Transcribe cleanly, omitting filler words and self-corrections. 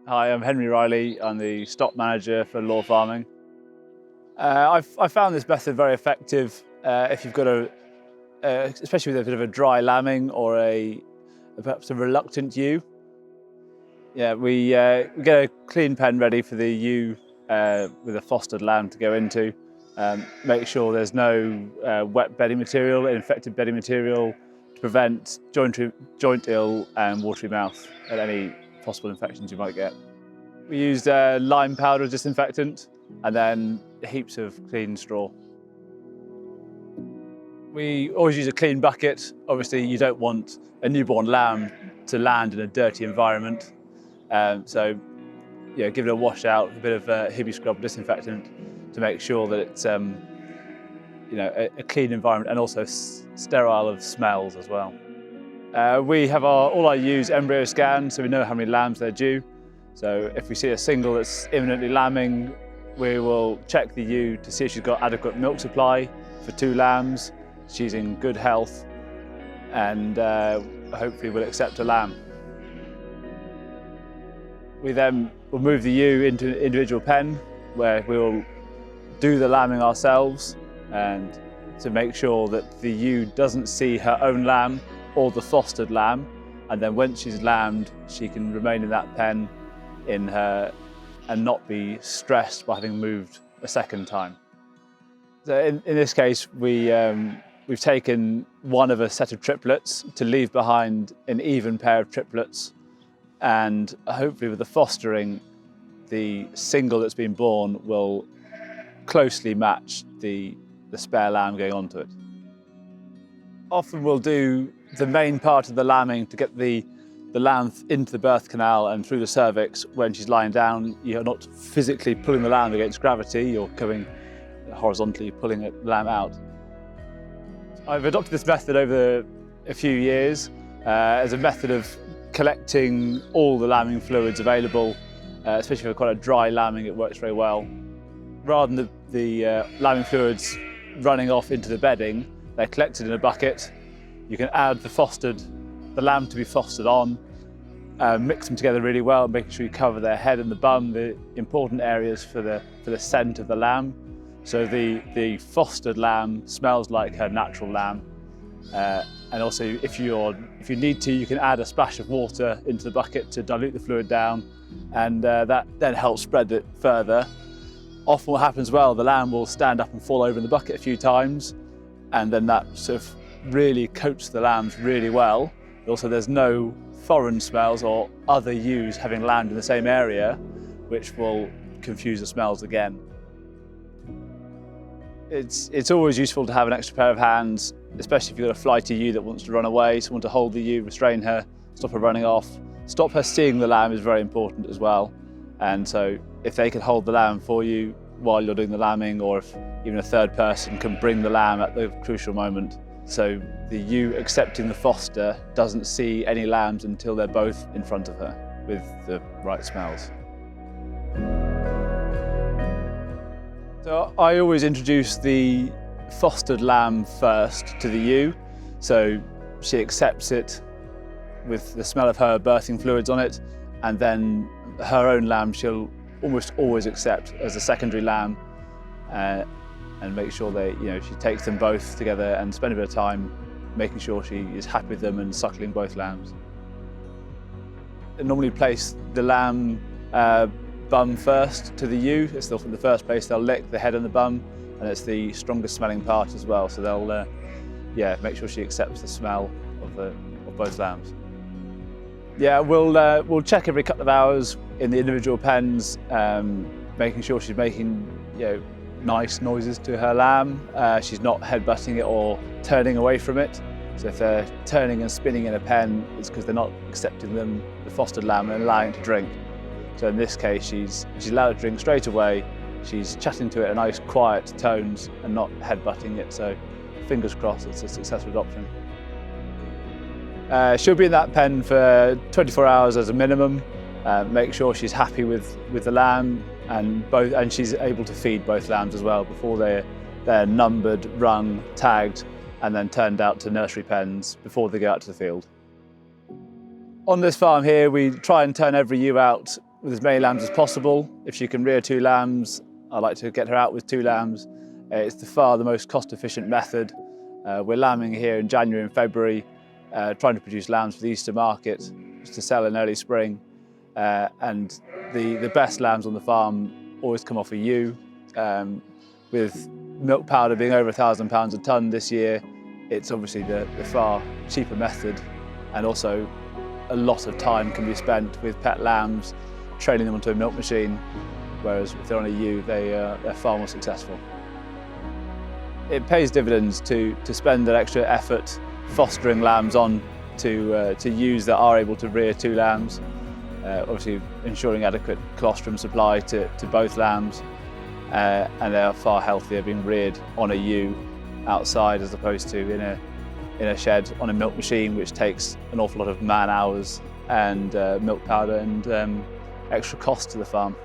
Hi, I'm Henry Riley. I'm the stock manager for Law Farming. I've found this method very effective if you've got especially with a bit of a dry lambing or perhaps a reluctant ewe. Yeah, we get a clean pen ready for the ewe with a fostered lamb to go into. Make sure there's no wet bedding material, infected bedding material to prevent joint ill and watery mouth and any possible infections you might get. We used lime powder disinfectant and then heaps of clean straw. We always use a clean bucket. Obviously, you don't want a newborn lamb to land in a dirty environment. So give it a wash out, a bit of Hibby Scrub disinfectant to make sure that it's a clean environment and also sterile of smells as well. We have all our ewes embryo scanned, so we know how many lambs they're due. So if we see a single that's imminently lambing, we will check the ewe to see if she's got adequate milk supply for 2 lambs, she's in good health, and hopefully will accept a lamb. We then will move the ewe into an individual pen where we will do the lambing ourselves and to make sure that the ewe doesn't see her own lamb or the fostered lamb, and then once she's lambed, she can remain in that pen and not be stressed by having moved a second time. So in this case, we've taken one of a set of triplets to leave behind an even pair of triplets, and hopefully with the fostering, the single that's been born will closely match the spare lamb going onto it. Often we'll do the main part of the lambing to get the lamb into the birth canal and through the cervix. When she's lying down, you're not physically pulling the lamb against gravity, you're coming horizontally pulling the lamb out. I've adopted this method over a few years as a method of collecting all the lambing fluids available, especially for quite a dry lambing, it works very well. Rather than the lambing fluids running off into the bedding, they're collected in a bucket. You can add the lamb to be fostered on, mix them together really well, making sure you cover their head and the bum, the important areas for the scent of the lamb. So the fostered lamb smells like her natural lamb. And also, if you need to, you can add a splash of water into the bucket to dilute the fluid down, and that then helps spread it further. Often what happens the lamb will stand up and fall over in the bucket a few times, and then that sort of really coats the lambs really well. Also, there's no foreign smells or other ewes having lambed in the same area, which will confuse the smells again. It's always useful to have an extra pair of hands, especially if you've got a flighty ewe that wants to run away. Someone to hold the ewe, restrain her, stop her running off. Stop her seeing the lamb is very important as well. And so if they can hold the lamb for you while you're doing the lambing, or if even a third person can bring the lamb at the crucial moment. So the ewe accepting the foster doesn't see any lambs until they're both in front of her with the right smells. So I always introduce the fostered lamb first to the ewe, so she accepts it with the smell of her birthing fluids on it, and then her own lamb she'll almost always accept as a secondary lamb, and make sure she takes them both together and spend a bit of time making sure she is happy with them and suckling both lambs. I normally place the lamb bum first to the ewe. It's in the first place they'll lick the head and the bum, and it's the strongest smelling part as well. So they'll make sure she accepts the smell of both lambs. Yeah, we'll check every couple of hours in the individual pens, making sure she's making nice noises to her lamb. She's not headbutting it or turning away from it. So if they're turning and spinning in a pen, it's because they're not accepting the fostered lamb and allowing it to drink. So in this case, she's allowed to drink straight away. She's chatting to it in nice, quiet tones and not headbutting it. So fingers crossed, it's a successful adoption. She'll be in that pen for 24 hours as a minimum. Make sure she's happy with the lamb, and she's able to feed both lambs as well before they're numbered, rung, tagged, and then turned out to nursery pens before they go out to the field. On this farm here, we try and turn every ewe out with as many lambs as possible. If she can rear 2 lambs, I like to get her out with 2 lambs. It's far the most cost-efficient method. We're lambing here in January and February, trying to produce lambs for the Easter market, just to sell in early spring. And the best lambs on the farm always come off a ewe. With milk powder being over £1,000 a tonne this year, it's obviously the far cheaper method, and also a lot of time can be spent with pet lambs, training them onto a milk machine, whereas if they're on a ewe, they're far more successful. It pays dividends to spend that extra effort fostering lambs on to ewes that are able to rear 2 lambs, obviously ensuring adequate colostrum supply to both lambs, and they are far healthier being reared on a ewe outside as opposed to in a shed on a milk machine, which takes an awful lot of man hours and milk powder and extra cost to the farm.